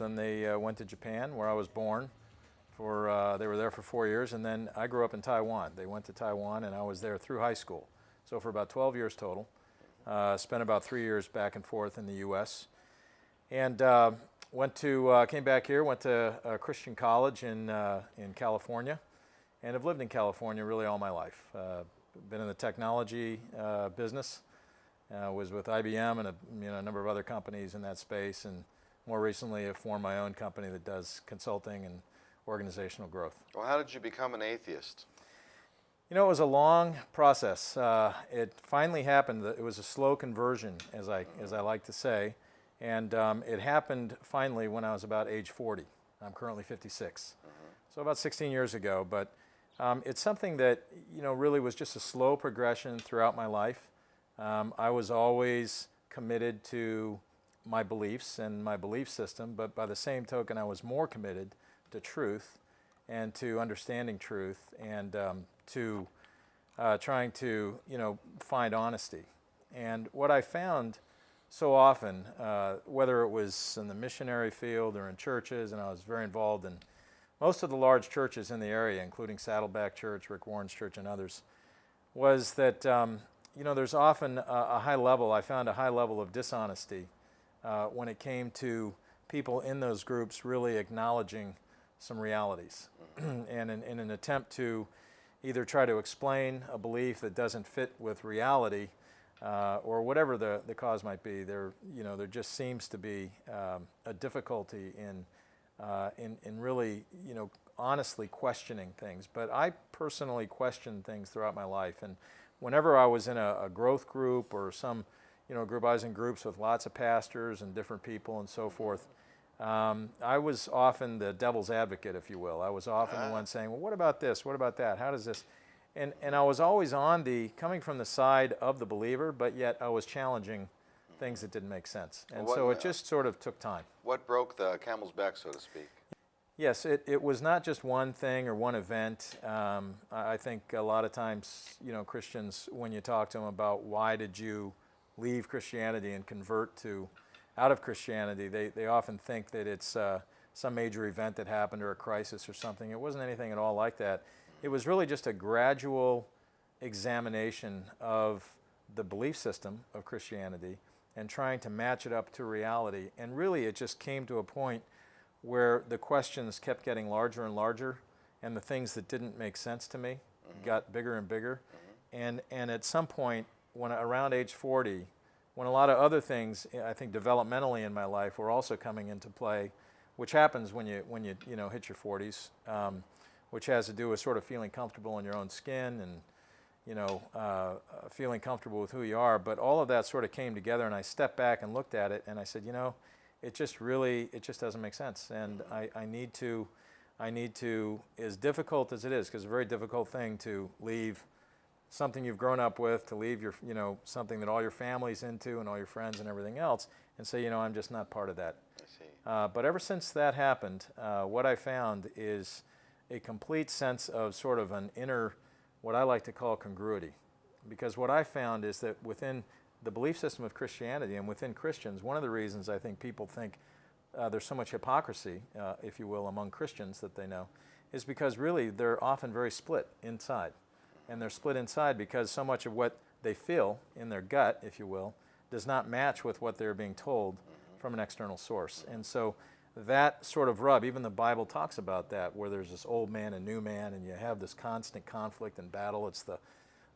and they went to Japan, where I was born. They were there for 4 years, and then I grew up in Taiwan. They went to Taiwan, and I was there through high school. So for about 12 years total. Spent about 3 years back and forth in the U.S. And came back here, went to a Christian college in California, and have lived in California really all my life. Been in the technology business. Was with IBM and a number of other companies in that space, and more recently have formed my own company that does consulting and organizational growth. Well, how did you become an atheist? You know, it was a long process. It finally happened. It was a slow conversion, as I like to say, and it happened finally when I was about age 40. I'm currently 56, so about 16 years ago. But it's something that really was just a slow progression throughout my life. I was always committed to my beliefs and my belief system, but by the same token, I was more committed to truth and to understanding truth and to trying to, find honesty. And what I found so often, whether it was in the missionary field or in churches, and I was very involved in most of the large churches in the area, including Saddleback Church, Rick Warren's church, and others, was that there's often a high level. I found a high level of dishonesty when it came to people in those groups really acknowledging some realities, and in an attempt to either try to explain a belief that doesn't fit with reality, or whatever the cause might be. There just seems to be a difficulty in really honestly questioning things. But I personally questioned things throughout my life, and whenever I was in a growth group or some group, I was in groups with lots of pastors and different people and so forth. I was often the devil's advocate, if you will. I was often the one saying, well, what about this? What about that? How does this? And I was always coming from the side of the believer, but yet I was challenging things that didn't make sense. And so it just sort of took time. What broke the camel's back, so to speak? Yes, it was not just one thing or one event. I think a lot of times, Christians, when you talk to them about why did you leave Christianity and convert out of Christianity, they often think that it's some major event that happened or a crisis or something. It wasn't anything at all like that. It was really just a gradual examination of the belief system of Christianity and trying to match it up to reality. And really it just came to a point where the questions kept getting larger and larger, and the things that didn't make sense to me got bigger and bigger. And at some point, when around age 40, when a lot of other things, I think developmentally in my life, were also coming into play, which happens when you hit your 40s, which has to do with sort of feeling comfortable in your own skin and feeling comfortable with who you are. But all of that sort of came together, and I stepped back and looked at it, and I said, it just doesn't make sense, and I need to, as difficult as it is, because it's a very difficult thing to leave something you've grown up with, to leave your, something that all your family's into and all your friends and everything else, and say, I'm just not part of that. I see. But ever since that happened, what I found is a complete sense of sort of an inner, what I like to call congruity. Because what I found is that within the belief system of Christianity and within Christians, one of the reasons I think people think there's so much hypocrisy, if you will, among Christians that they know, is because really they're often very split inside. And they're split inside because so much of what they feel in their gut, if you will, does not match with what they're being told from an external source. And so that sort of rub, even the Bible talks about that, where there's this old man and new man, and you have this constant conflict and battle. It's the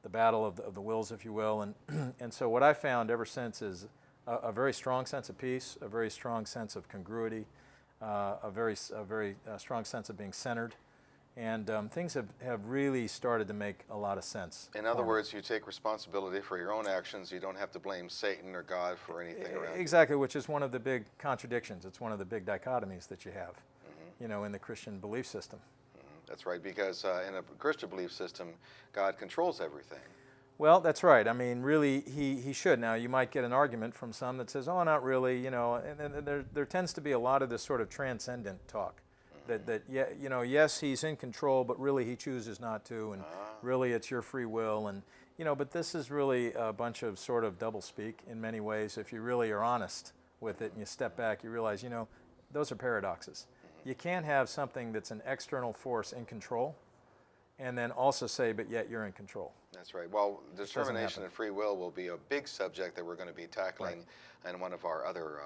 battle of the wills, if you will. And so what I found ever since is a very strong sense of peace, a very strong sense of congruity, a very strong sense of being centered. And things have really started to make a lot of sense. In other words, you take responsibility for your own actions. You don't have to blame Satan or God for anything around you. Exactly, which is one of the big contradictions. It's one of the big dichotomies that you have, in the Christian belief system. That's right, because in a Christian belief system, God controls everything. Well, that's right. I mean, really, he should. Now, you might get an argument from some that says, oh, not really, and there tends to be a lot of this sort of transcendent talk. That yes, he's in control, but really he chooses not to, and really it's your free will, and but this is really a bunch of sort of doublespeak in many ways. If you really are honest with it and you step back, you realize those are paradoxes. You can't have something that's an external force in control and then also say, but yet you're in control. That's right. Well, doesn't determination happen. and free will will be a big subject that we're going to be tackling in one of our other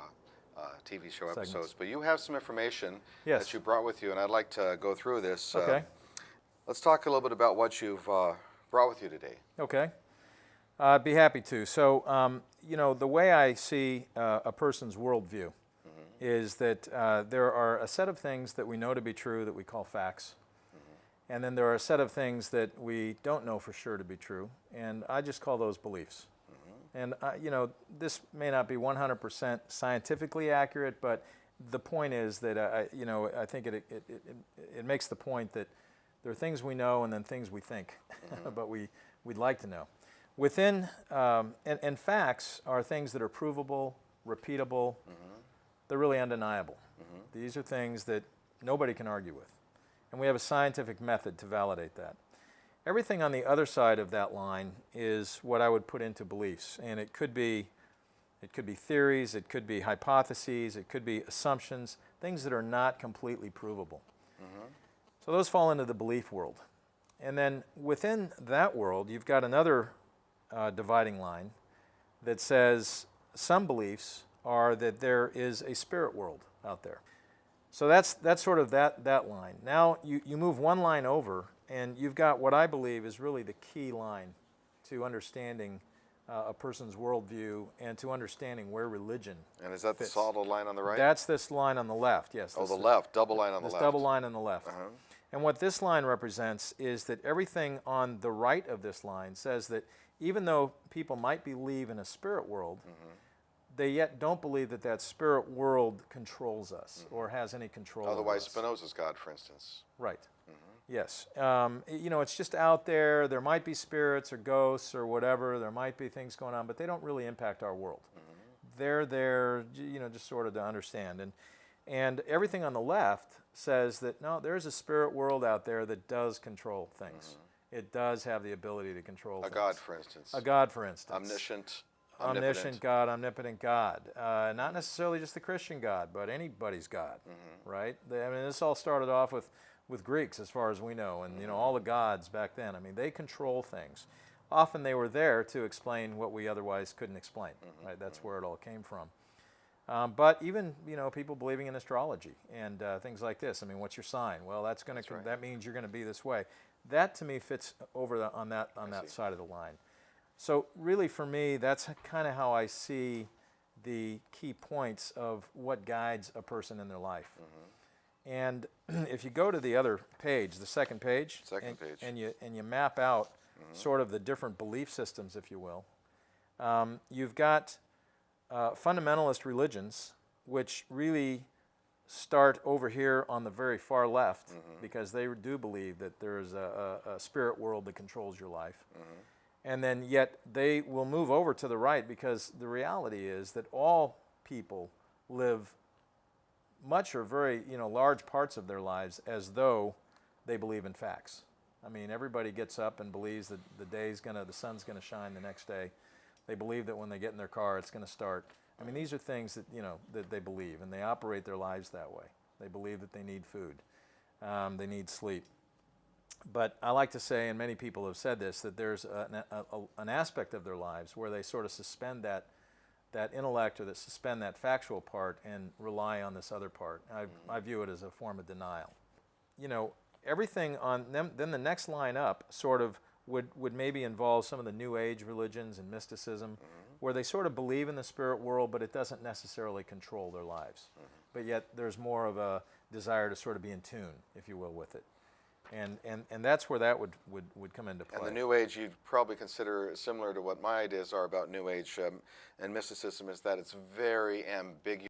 TV show episodes. Segments. But you have some information Yes. that you brought with you, and I'd like to go through this. Okay. Let's talk a little bit about what you've brought with you today. Okay. I'd be happy to. So, you know, the way I see a person's worldview is that there are a set of things that we know to be true that we call facts. And then there are a set of things that we don't know for sure to be true, and I just call those beliefs. And, you know, this may not be 100% scientifically accurate, but the point is that, you know, I think it makes the point that there are things we know and then things we think, but we'd like to know. Within, and facts are things that are provable, repeatable, they're really undeniable. These are things that nobody can argue with. And we have a scientific method to validate that. Everything on the other side of that line is what I would put into beliefs. And it could be theories, it could be hypotheses, it could be assumptions, things that are not completely provable. So those fall into the belief world. And then within that world, you've got another dividing line that says some beliefs are that there is a spirit world out there. So that's sort of that line. Now you move one line over, and you've got what I believe is really the key line to understanding a person's worldview and to understanding where religion And is that fits. the solid line on the right? That's this line on the left, yes. Oh, the left, double line on the This left. double line on the left. Uh-huh. And what this line represents is that everything on the right of this line says that even though people might believe in a spirit world, they yet don't believe that that spirit world controls us or has any control over Otherwise, us. Spinoza's God, for instance. Right. Yes. You know, it's just out there. There might be spirits or ghosts or whatever. There might be things going on, but they don't really impact our world. They're there, you know, just sort of to understand. And everything on the left says that, no, there's a spirit world out there that does control things. It does have the ability to control A things. God, for instance. A God, for instance. Omniscient, Omniscient God, omnipotent God. Not necessarily just the Christian God, but anybody's God, right? I mean, this all started off with Greeks, as far as we know, and you know, all the gods back then. I mean, they control things. Often they were there to explain what we otherwise couldn't explain, right? That's where it all came from. But even, you know, people believing in astrology and things like this. I mean, what's your sign? Well, that's going to that means you're going to be this way. That to me fits over on that side of the line. So really, for me, that's kind of how I see the key points of what guides a person in their life. And if you go to the other page, the second page, and you map out sort of the different belief systems, if you will, you've got fundamentalist religions, which really start over here on the very far left, because they do believe that there's a spirit world that controls your life. And then yet they will move over to the right, because the reality is that all people live much or very, you know, large parts of their lives as though they believe in facts. I mean, everybody gets up and believes that the sun's gonna shine the next day. They believe that when they get in their car, it's gonna start. I mean, these are things that, you know, that they believe, and they operate their lives that way. They believe that they need food, they need sleep. But I like to say, and many people have said this, that there's an aspect of their lives where they sort of suspend that intellect, or that suspend that factual part and rely on this other part. I view it as a form of denial. You know, everything on them, then the next line up sort of would maybe involve some of the New Age religions and mysticism, where they sort of believe in the spirit world, but it doesn't necessarily control their lives. But yet there's more of a desire to sort of be in tune, if you will, with it. And that's where that would come into play. And the New Age you'd probably consider similar to what my ideas are about New Age and mysticism, is that it's very ambiguous.